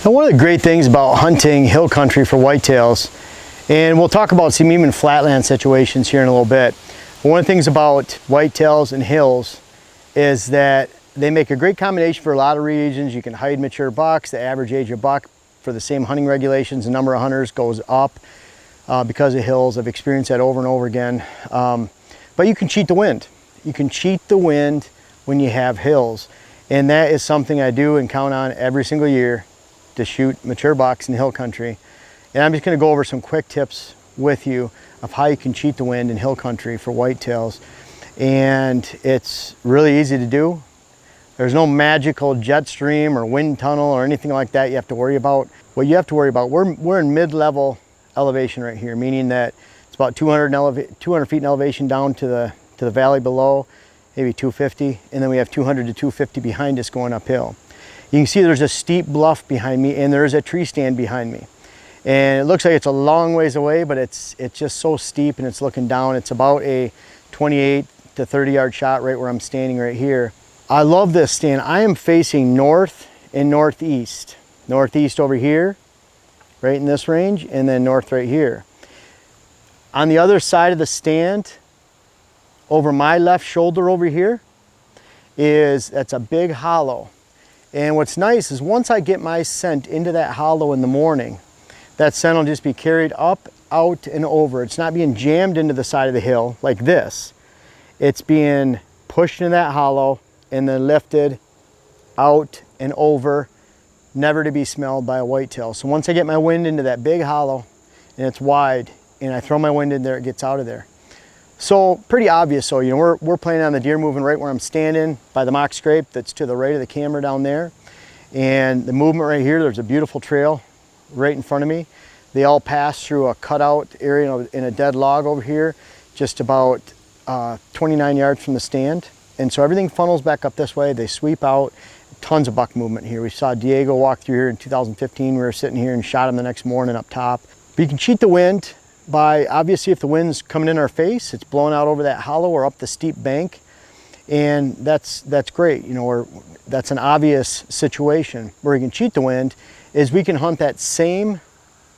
Now, one of the great things about hunting hill country for whitetails, and we'll talk about some even flatland situations here in a little bit, but one of the things about whitetails and hills is that they make a great combination for a lot of reasons. You can hide mature bucks. The average age of buck for the same hunting regulations, the number of hunters goes up because of hills. I've experienced that over and over again. But you can cheat the wind. You can cheat the wind when you have hills. And that is something I do and count on every single year to shoot mature bucks in hill country. And I'm just going to go over some quick tips with you of how you can cheat the wind in hill country for whitetails. And it's really easy to do. There's no magical jet stream or wind tunnel or anything like that you have to worry about. What you have to worry about, we're in mid-level elevation right here, meaning that it's about 200 feet in elevation down to the valley below, maybe 250, and then we have 200 to 250 behind us going uphill. You can see there's a steep bluff behind me, and there's a tree stand behind me. And it looks like it's a long ways away, but it's just so steep and it's looking down. It's about a 28 to 30 yard shot right where I'm standing right here. I love this stand. I am facing north and northeast. Northeast over here, right in this range, and then north right here. On the other side of the stand, over my left shoulder over here, that's a big hollow. And what's nice is once I get my scent into that hollow in the morning, that scent will just be carried up, out, and over. It's not being jammed into the side of the hill like this. It's being pushed into that hollow and then lifted out and over, never to be smelled by a whitetail. So once I get my wind into that big hollow and it's wide and I throw my wind in there, it gets out of there. So pretty obvious. So, you know, we're planning on the deer moving right where I'm standing by the mock scrape that's to the right of the camera down there. And the movement right here, there's a beautiful trail right in front of me. They all pass through a cutout area in a dead log over here, just about 29 yards from the stand. And so everything funnels back up this way. They sweep out. Tons of buck movement here. We saw Diego walk through here in 2015. We were sitting here and shot him the next morning up top. But you can cheat the wind by, obviously, if the wind's coming in our face, it's blowing out over that hollow or up the steep bank. And that's great, you know, or that's an obvious situation. Where you can cheat the wind is we can hunt that same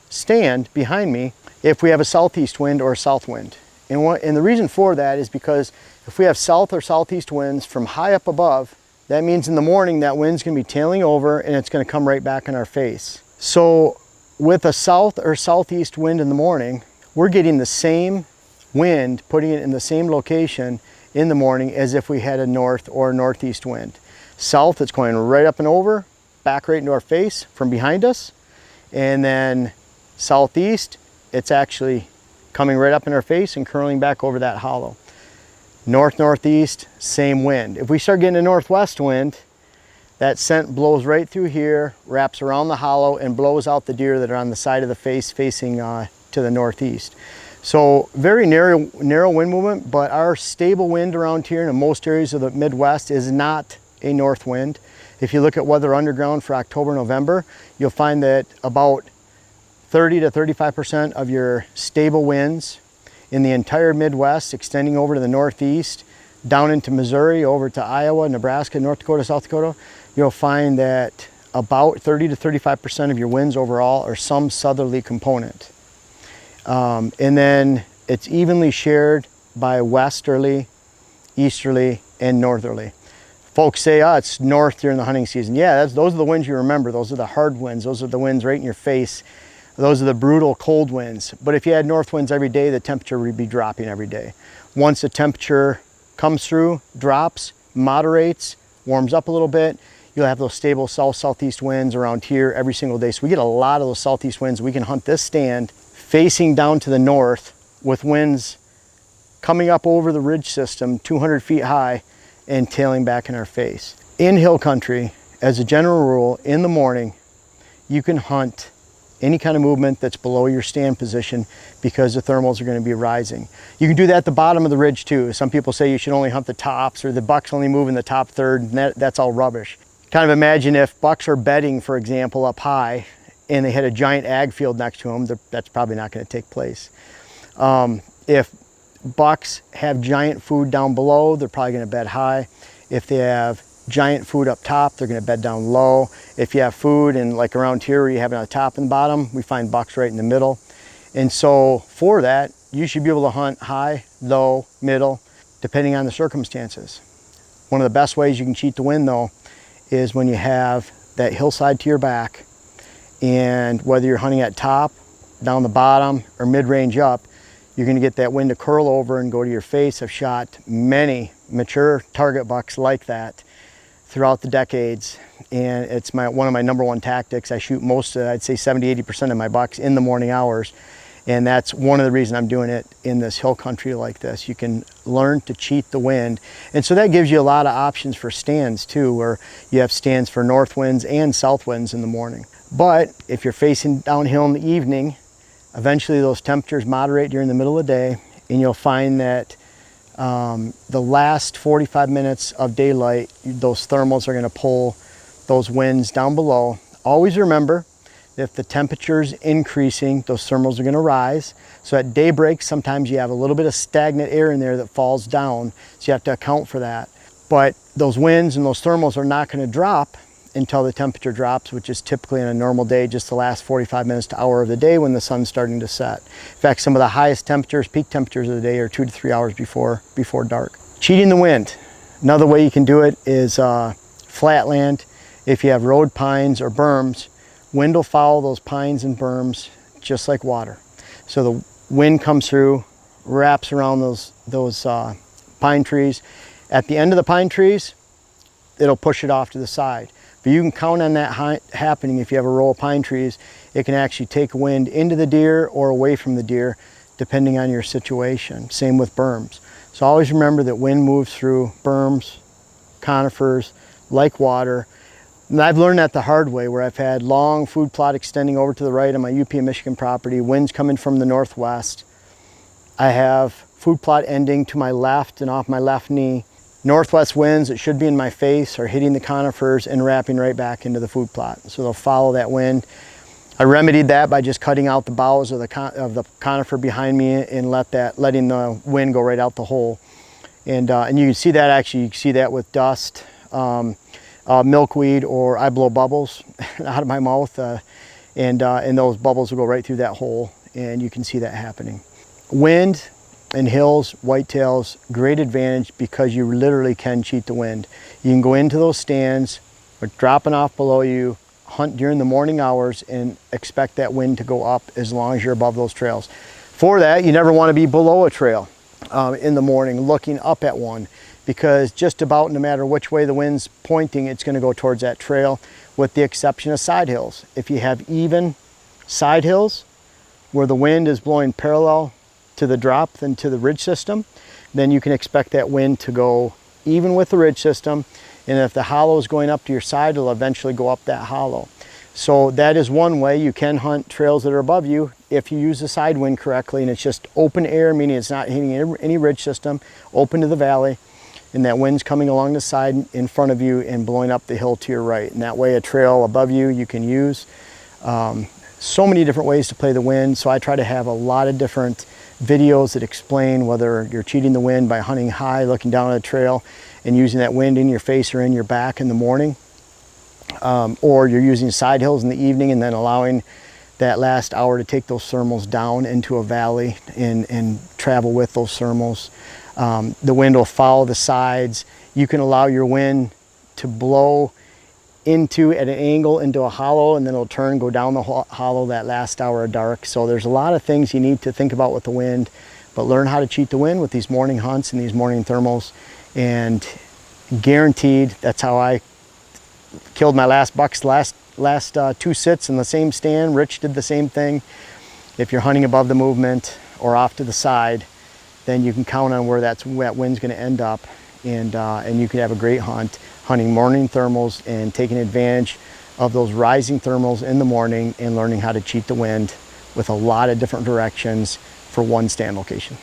stand behind me if we have a southeast wind or a south wind. And the reason for that is because if we have south or southeast winds from high up above, that means in the morning that wind's going to be tailing over and it's going to come right back in our face. So with a south or southeast wind in the morning, we're getting the same wind, putting it in the same location in the morning as if we had a north or northeast wind. South, it's going right up and over, back right into our face from behind us. And then southeast, it's actually coming right up in our face and curling back over that hollow. North, northeast, same wind. If we start getting a northwest wind, that scent blows right through here, wraps around the hollow, and blows out the deer that are on the side of the face facing to the northeast. So very narrow wind movement, but our stable wind around here in most areas of the Midwest is not a north wind. If you look at Weather Underground for October, November, you'll find that about 30 to 35% of your stable winds in the entire Midwest, extending over to the Northeast, down into Missouri, over to Iowa, Nebraska, North Dakota, South Dakota, you'll find that about 30 to 35% of your winds overall are some southerly component. And then it's evenly shared by westerly, easterly, and northerly. Folks say, oh, it's north during the hunting season. Yeah, those are the winds you remember. Those are the hard winds. Those are the winds right in your face. Those are the brutal cold winds. But if you had north winds every day, the temperature would be dropping every day. Once the temperature comes through, drops, moderates, warms up a little bit, you'll have those stable south-southeast winds around here every single day. So we get a lot of those southeast winds. We can hunt this stand facing down to the north with winds coming up over the ridge system 200 feet high and tailing back in our face. In hill country, as a general rule, in the morning, you can hunt any kind of movement that's below your stand position because the thermals are going to be rising. You can do that at the bottom of the ridge too. Some people say you should only hunt the tops or the bucks only move in the top third, and that's all rubbish. Kind of imagine if bucks are bedding, for example, up high and they had a giant ag field next to them, that's probably not going to take place. If bucks have giant food down below, they're probably going to bed high. If they have giant food up top, they're going to bed down low. If you have food, and like around here where you have it on the top and bottom, we find bucks right in the middle. And so for that, you should be able to hunt high, low, middle, depending on the circumstances. One of the best ways you can cheat the wind though is when you have that hillside to your back, and whether you're hunting at top, down the bottom, or mid-range up, you're going to get that wind to curl over and go to your face. I've shot many mature target bucks like that throughout the decades, and it's one of my number one tactics. I shoot most, I'd say 70–80% of my bucks in the morning hours, and that's one of the reasons I'm doing it in this hill country like this. You can learn to cheat the wind, and so that gives you a lot of options for stands too, where you have stands for north winds and south winds in the morning. But if you're facing downhill in the evening, eventually those temperatures moderate during the middle of the day, and you'll find that the last 45 minutes of daylight, those thermals are going to pull those winds down below. Always remember, if the temperature's increasing, those thermals are going to rise. So at daybreak, sometimes you have a little bit of stagnant air in there that falls down, so you have to account for that. But those winds and those thermals are not going to drop until the temperature drops, which is typically in a normal day, just the last 45 minutes to hour of the day when the sun's starting to set. In fact, some of the highest temperatures, peak temperatures of the day are 2 to 3 hours before dark. Cheating the wind. Another way you can do it is flatland. If you have road pines or berms, wind will follow those pines and berms just like water. So the wind comes through, wraps around those pine trees. At the end of the pine trees, it'll push it off to the side. But you can count on that happening if you have a row of pine trees. It can actually take wind into the deer or away from the deer, depending on your situation. Same with berms. So always remember that wind moves through berms, conifers, like water. And I've learned that the hard way, where I've had long food plot extending over to the right on my UP and Michigan property, winds coming from the northwest. I have food plot ending to my left and off my left knee. Northwest winds that should be in my face are hitting the conifers and wrapping right back into the food plot. So they'll follow that wind. I remedied that by just cutting out the boughs of the conifer behind me and letting the wind go right out the hole. And you can see that actually, you can see that with dust, milkweed, or I blow bubbles out of my mouth, and those bubbles will go right through that hole, and you can see that happening. Wind and hills, whitetails, great advantage because you literally can cheat the wind. You can go into those stands, or dropping off below you, hunt during the morning hours, and expect that wind to go up as long as you're above those trails. For that, you never want to be below a trail in the morning looking up at one, because just about no matter which way the wind's pointing, it's going to go towards that trail, with the exception of side hills. If you have even side hills where the wind is blowing parallel to the drop than to the ridge system, then you can expect that wind to go even with the ridge system, and if the hollow is going up to your side, it'll eventually go up that hollow. So that is one way you can hunt trails that are above you if you use the side wind correctly, and it's just open air, meaning it's not hitting any ridge system, open to the valley, and that wind's coming along the side in front of you and blowing up the hill to your right. And that way a trail above you, you can use so many different ways to play the wind. So I try to have a lot of different videos that explain whether you're cheating the wind by hunting high, looking down at a trail and using that wind in your face or in your back in the morning, or you're using side hills in the evening and then allowing that last hour to take those thermals down into a valley and travel with those thermals. The wind will follow the sides. You can allow your wind to blow at an angle into a hollow, and then it'll turn, go down the hollow that last hour of dark. So there's a lot of things you need to think about with the wind, but learn how to cheat the wind with these morning hunts and these morning thermals, and guaranteed that's how I killed my last bucks last 2 sits in the same stand. Rich did the same thing. If you're hunting above the movement or off to the side, then you can count on where that wind's going to end up, and you can have a great hunt hunting morning thermals and taking advantage of those rising thermals in the morning and learning how to cheat the wind with a lot of different directions for one stand location.